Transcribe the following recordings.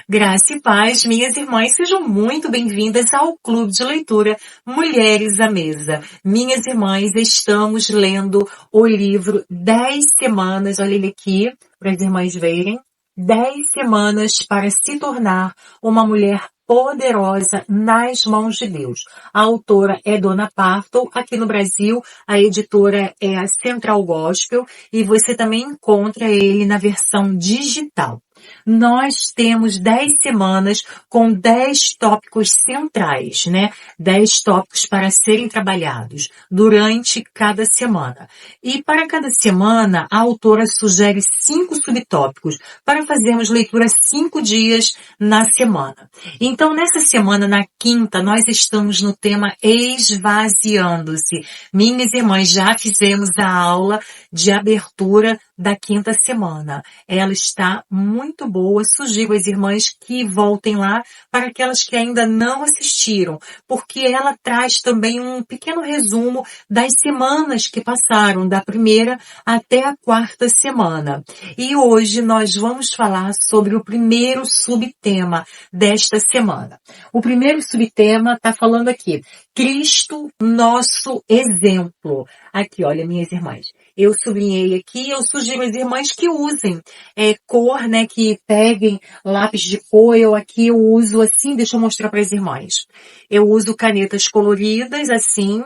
Graça e paz, minhas irmãs, sejam muito bem-vindas ao Clube de Leitura Mulheres à Mesa. Minhas irmãs, estamos lendo o livro 10 semanas, olha ele aqui, para as irmãs verem, 10 semanas para se tornar uma mulher poderosa nas mãos de Deus. A autora é Dona Parton, aqui no Brasil a editora é a Central Gospel e você também encontra ele na versão digital. Nós temos 10 semanas com 10 tópicos centrais, né? 10 tópicos para serem trabalhados durante cada semana. E para cada semana, a autora sugere 5 subtópicos para fazermos leitura 5 dias na semana. Então, nessa semana, na quinta, nós estamos no tema esvaziando-se. Minhas irmãs, já fizemos a aula de abertura da quinta semana. Ela está muito boa. Sugiro às irmãs que voltem lá para aquelas que ainda não assistiram, porque ela traz também um pequeno resumo das semanas que passaram, da primeira até a quarta semana. E hoje nós vamos falar sobre o primeiro subtema desta semana. O primeiro subtema está falando aqui, Cristo, nosso exemplo. Aqui, olha, minhas irmãs. Eu sublinhei aqui, eu sugiro às irmãs que usem cor, né, que peguem lápis de cor. Eu aqui eu uso assim, deixa eu mostrar para as irmãs. Eu uso canetas coloridas assim,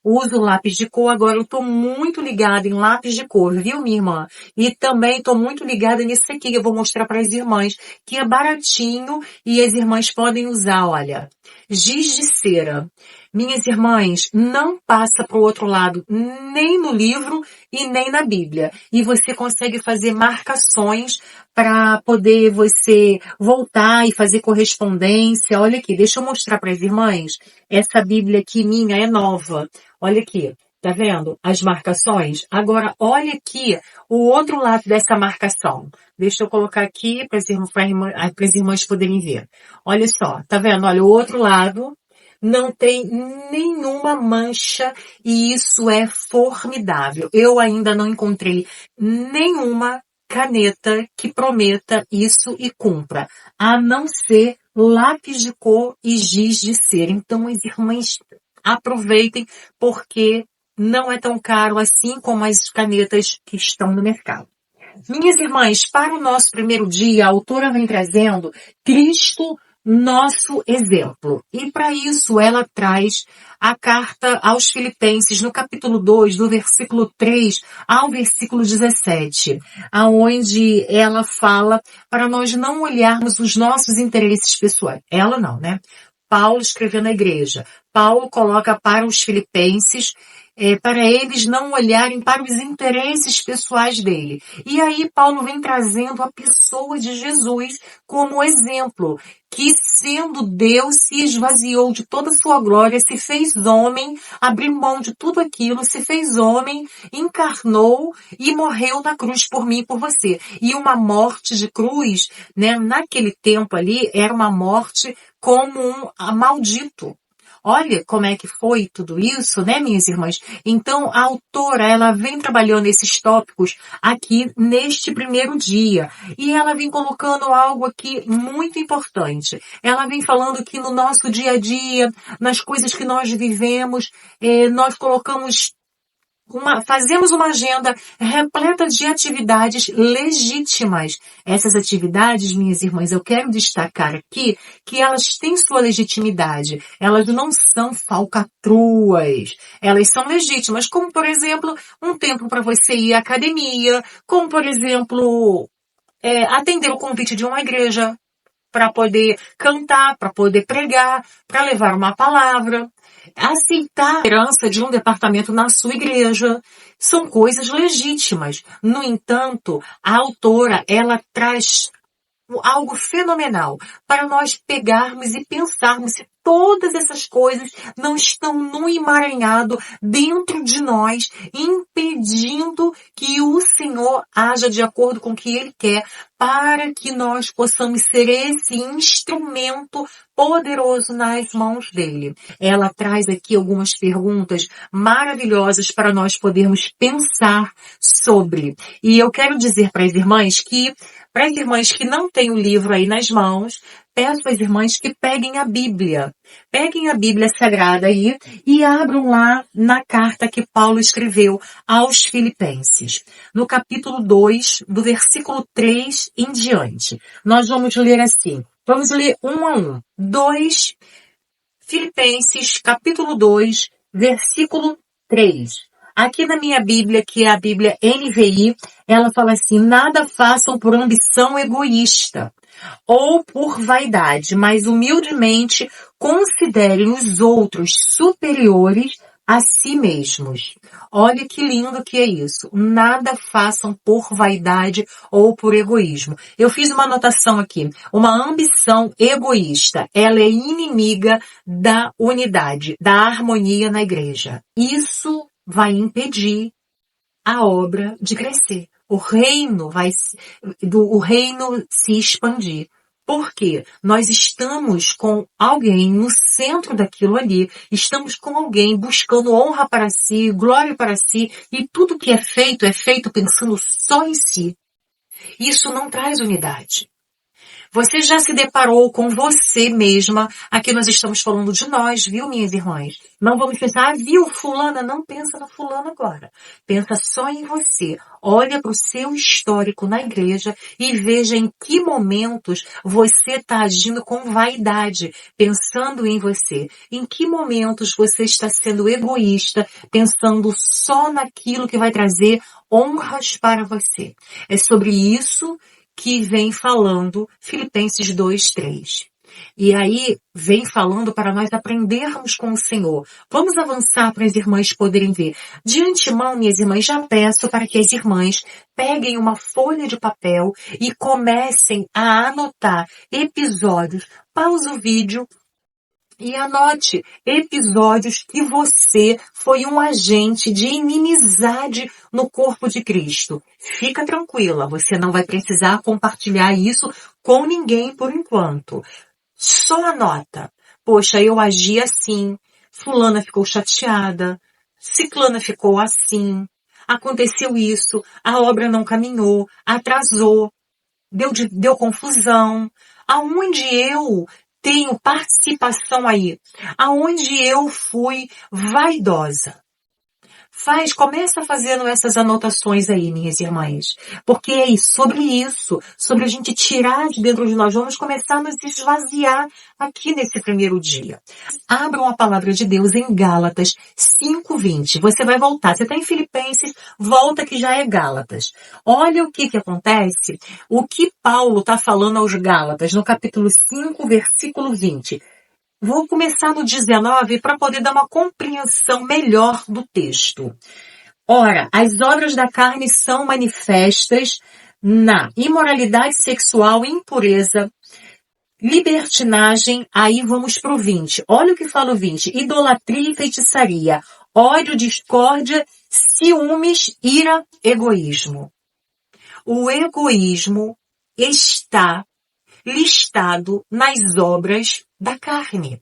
uso lápis de cor. Agora eu estou muito ligada em lápis de cor, viu, minha irmã? E também estou muito ligada nisso aqui que eu vou mostrar para as irmãs, que é baratinho e as irmãs podem usar, olha. Giz de cera. Minhas irmãs, não passa para o outro lado, nem no livro e nem na Bíblia. E você consegue fazer marcações para poder você voltar e fazer correspondência. Olha aqui, deixa eu mostrar para as irmãs. Essa Bíblia aqui minha é nova. Olha aqui, tá vendo? As marcações. Agora, olha aqui o outro lado dessa marcação. Deixa eu colocar aqui para as irmãs poderem ver. Olha só, tá vendo? Olha, o outro lado não tem nenhuma mancha e isso é formidável. Eu ainda não encontrei nenhuma caneta que prometa isso e cumpra, a não ser lápis de cor e giz de cera. Então, as irmãs aproveitem porque não é tão caro assim como as canetas que estão no mercado. Minhas irmãs, para o nosso primeiro dia, a autora vem trazendo Cristo, nosso exemplo. E para isso ela traz a carta aos Filipenses, no capítulo 2, do versículo 3 ao versículo 17, aonde ela fala para nós não olharmos os nossos interesses pessoais. Ela não, né? Paulo escreveu na igreja. Paulo coloca para os filipenses, para eles não olharem para os interesses pessoais dele. E aí Paulo vem trazendo a pessoa de Jesus como exemplo, que sendo Deus se esvaziou de toda a sua glória, se fez homem, abriu mão de tudo aquilo, se fez homem, encarnou e morreu na cruz por mim e por você. E uma morte de cruz, né, naquele tempo ali, era uma morte como um maldito. Olha como é que foi tudo isso, né, minhas irmãs? Então, a autora, ela vem trabalhando esses tópicos aqui neste primeiro dia. E ela vem colocando algo aqui muito importante. Ela vem falando que no nosso dia a dia, nas coisas que nós vivemos, nós colocamos fazemos uma agenda repleta de atividades legítimas. Essas atividades, minhas irmãs, eu quero destacar aqui que elas têm sua legitimidade. Elas não são falcatruas. Elas são legítimas, como, por exemplo, um tempo para você ir à academia, como, por exemplo, atender o convite de uma igreja, para poder cantar, para poder pregar, para levar uma palavra, aceitar a liderança de um departamento na sua igreja. São coisas legítimas. No entanto, a autora, ela traz algo fenomenal para nós pegarmos e pensarmos se todas essas coisas não estão no emaranhado dentro de nós, impedindo que o Senhor haja de acordo com o que Ele quer, para que nós possamos ser esse instrumento poderoso nas mãos dele. Ela traz aqui algumas perguntas maravilhosas para nós podermos pensar sobre. E eu quero dizer para as irmãs que Para as irmãs que não têm o livro aí nas mãos, peço às irmãs que peguem a Bíblia. Peguem a Bíblia Sagrada aí e abram lá na carta que Paulo escreveu aos Filipenses. No capítulo 2, do versículo 3 em diante. Nós vamos ler assim. Vamos ler um a um. 2, Filipenses, capítulo 2, versículo 3. Aqui na minha Bíblia, que é a Bíblia NVI, ela fala assim: nada façam por ambição egoísta ou por vaidade, mas humildemente considerem os outros superiores a si mesmos. Olha que lindo que é isso. Nada façam por vaidade ou por egoísmo. Eu fiz uma anotação aqui. Uma ambição egoísta, ela é inimiga da unidade, da harmonia na igreja. Isso vai impedir a obra de crescer. O reino se expandir. Por quê? Nós estamos com alguém no centro daquilo ali, estamos com alguém buscando honra para si, glória para si, e tudo que é feito pensando só em si. Isso não traz unidade. Você já se deparou com você mesma? Aqui nós estamos falando de nós, viu, minhas irmãs? Não vamos pensar, viu, fulana? Não pensa na fulana agora. Pensa só em você. Olha para o seu histórico na igreja e veja em que momentos você está agindo com vaidade, pensando em você. Em que momentos você está sendo egoísta, pensando só naquilo que vai trazer honras para você. É sobre isso que vem falando Filipenses 2, 3. E aí vem falando para nós aprendermos com o Senhor. Vamos avançar para as irmãs poderem ver. De antemão, minhas irmãs, já peço para que as irmãs peguem uma folha de papel e comecem a anotar episódios. Pausa o vídeo e anote episódios que você foi um agente de inimizade no corpo de Cristo. Fica tranquila, você não vai precisar compartilhar isso com ninguém por enquanto. Só anota. Poxa, eu agi assim, fulana ficou chateada, ciclana ficou assim, aconteceu isso, a obra não caminhou, atrasou, deu confusão. Aonde eu tenho participação aí? Aonde eu fui vaidosa? Começa fazendo essas anotações aí, minhas irmãs. Porque é sobre isso, sobre a gente tirar de dentro de nós. Vamos começar a nos esvaziar aqui nesse primeiro dia. Abram a palavra de Deus em Gálatas 5:20. Você vai voltar. Você está em Filipenses, volta que já é Gálatas. Olha o que acontece. O que Paulo está falando aos Gálatas no capítulo 5, versículo 20. Vou começar no 19 para poder dar uma compreensão melhor do texto. Ora, as obras da carne são manifestas na imoralidade sexual, impureza, libertinagem, aí vamos para o 20. Olha o que fala o 20. Idolatria e feitiçaria, ódio, discórdia, ciúmes, ira, egoísmo. O egoísmo está listado nas obras da carne.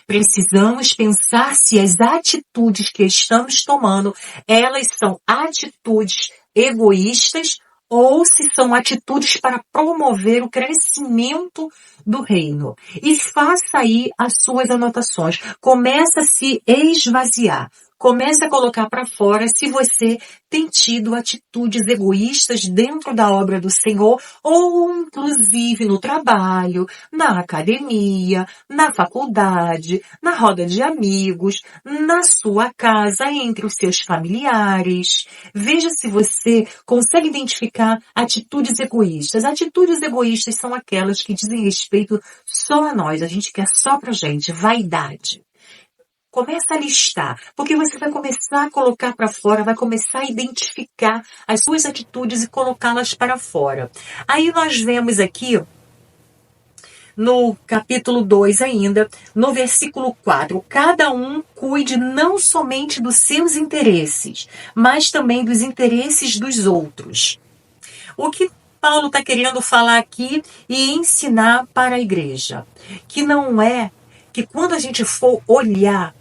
Precisamos pensar se as atitudes que estamos tomando, elas são atitudes egoístas ou se são atitudes para promover o crescimento do reino. E faça aí as suas anotações. Começa a se esvaziar. Comece a colocar para fora se você tem tido atitudes egoístas dentro da obra do Senhor ou inclusive no trabalho, na academia, na faculdade, na roda de amigos, na sua casa, entre os seus familiares. Veja se você consegue identificar atitudes egoístas. Atitudes egoístas são aquelas que dizem respeito só a nós, a gente quer só pra gente, vaidade. Começa a listar, porque você vai começar a colocar para fora, vai começar a identificar as suas atitudes e colocá-las para fora. Aí nós vemos aqui, no capítulo 2 ainda, no versículo 4, cada um cuide não somente dos seus interesses, mas também dos interesses dos outros. O que Paulo está querendo falar aqui e ensinar para a igreja? Que não é que quando a gente for olhar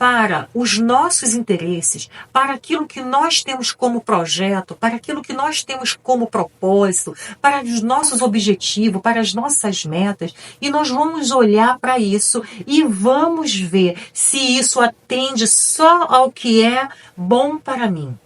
para os nossos interesses, para aquilo que nós temos como projeto, para aquilo que nós temos como propósito, para os nossos objetivos, para as nossas metas, e nós vamos olhar para isso e vamos ver se isso atende só ao que é bom para mim.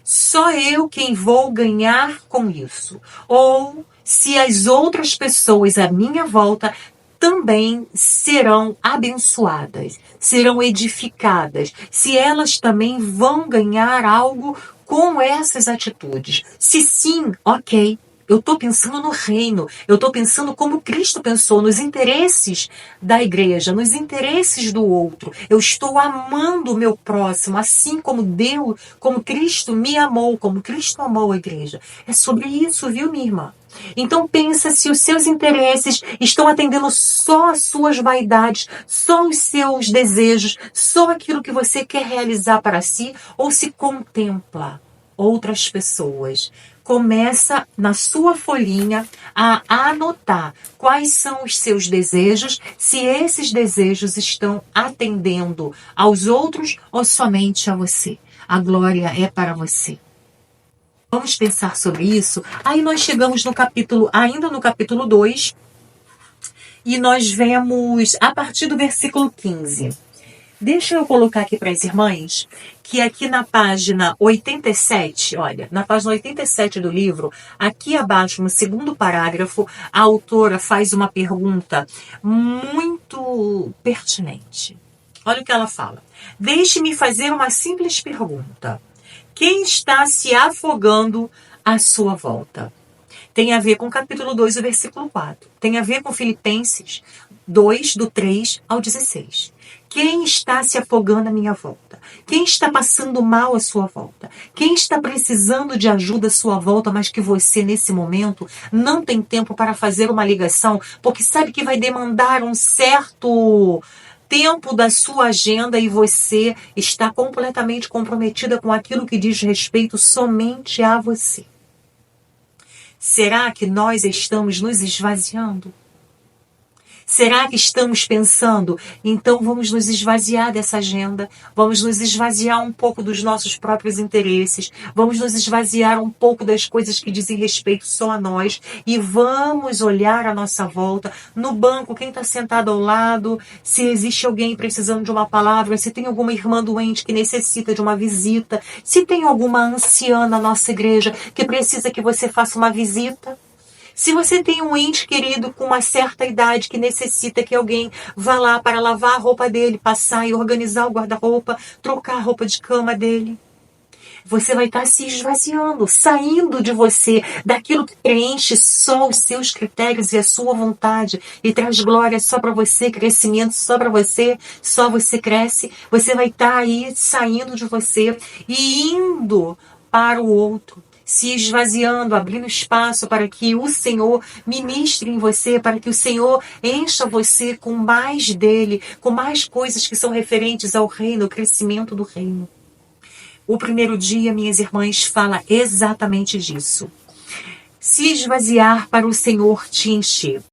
Só eu quem vou ganhar com isso. Ou se as outras pessoas à minha volta também serão abençoadas, serão edificadas, se elas também vão ganhar algo com essas atitudes. Se sim, ok. Eu estou pensando no reino, eu estou pensando como Cristo pensou, nos interesses da igreja, nos interesses do outro. Eu estou amando o meu próximo, assim como Deus, como Cristo me amou, como Cristo amou a igreja. É sobre isso, viu, minha irmã? Então pensa se os seus interesses estão atendendo só as suas vaidades, só os seus desejos, só aquilo que você quer realizar para si, ou se contempla outras pessoas. Começa na sua folhinha a anotar quais são os seus desejos, se esses desejos estão atendendo aos outros ou somente a você. A glória é para você. Vamos pensar sobre isso. Aí nós chegamos no capítulo, ainda no capítulo 2, e nós vemos a partir do versículo 15. Deixa eu colocar aqui para as irmãs que aqui na página 87, olha, na página 87 do livro, aqui abaixo, no segundo parágrafo, a autora faz uma pergunta muito pertinente. Olha o que ela fala. Deixe-me fazer uma simples pergunta. Quem está se afogando à sua volta? Tem a ver com o capítulo 2, o versículo 4. Tem a ver com Filipenses 2, do 3 ao 16. Quem está se afogando à minha volta? Quem está passando mal à sua volta? Quem está precisando de ajuda à sua volta, mas que você, nesse momento, não tem tempo para fazer uma ligação, porque sabe que vai demandar um certo tempo da sua agenda e você está completamente comprometida com aquilo que diz respeito somente a você? Será que nós estamos nos esvaziando? Será que estamos pensando, então vamos nos esvaziar dessa agenda, vamos nos esvaziar um pouco dos nossos próprios interesses, vamos nos esvaziar um pouco das coisas que dizem respeito só a nós e vamos olhar à nossa volta, no banco, quem está sentado ao lado, se existe alguém precisando de uma palavra, se tem alguma irmã doente que necessita de uma visita, se tem alguma anciã na nossa igreja que precisa que você faça uma visita. Se você tem um ente querido com uma certa idade que necessita que alguém vá lá para lavar a roupa dele, passar e organizar o guarda-roupa, trocar a roupa de cama dele, você vai estar se esvaziando, saindo de você, daquilo que preenche só os seus critérios e a sua vontade e traz glória só para você, crescimento só para você, só você cresce. Você vai estar aí saindo de você e indo para o outro, se esvaziando, abrindo espaço para que o Senhor ministre em você, para que o Senhor encha você com mais dele, com mais coisas que são referentes ao reino, ao crescimento do reino. O primeiro dia, minhas irmãs, fala exatamente disso. Se esvaziar para o Senhor te encher.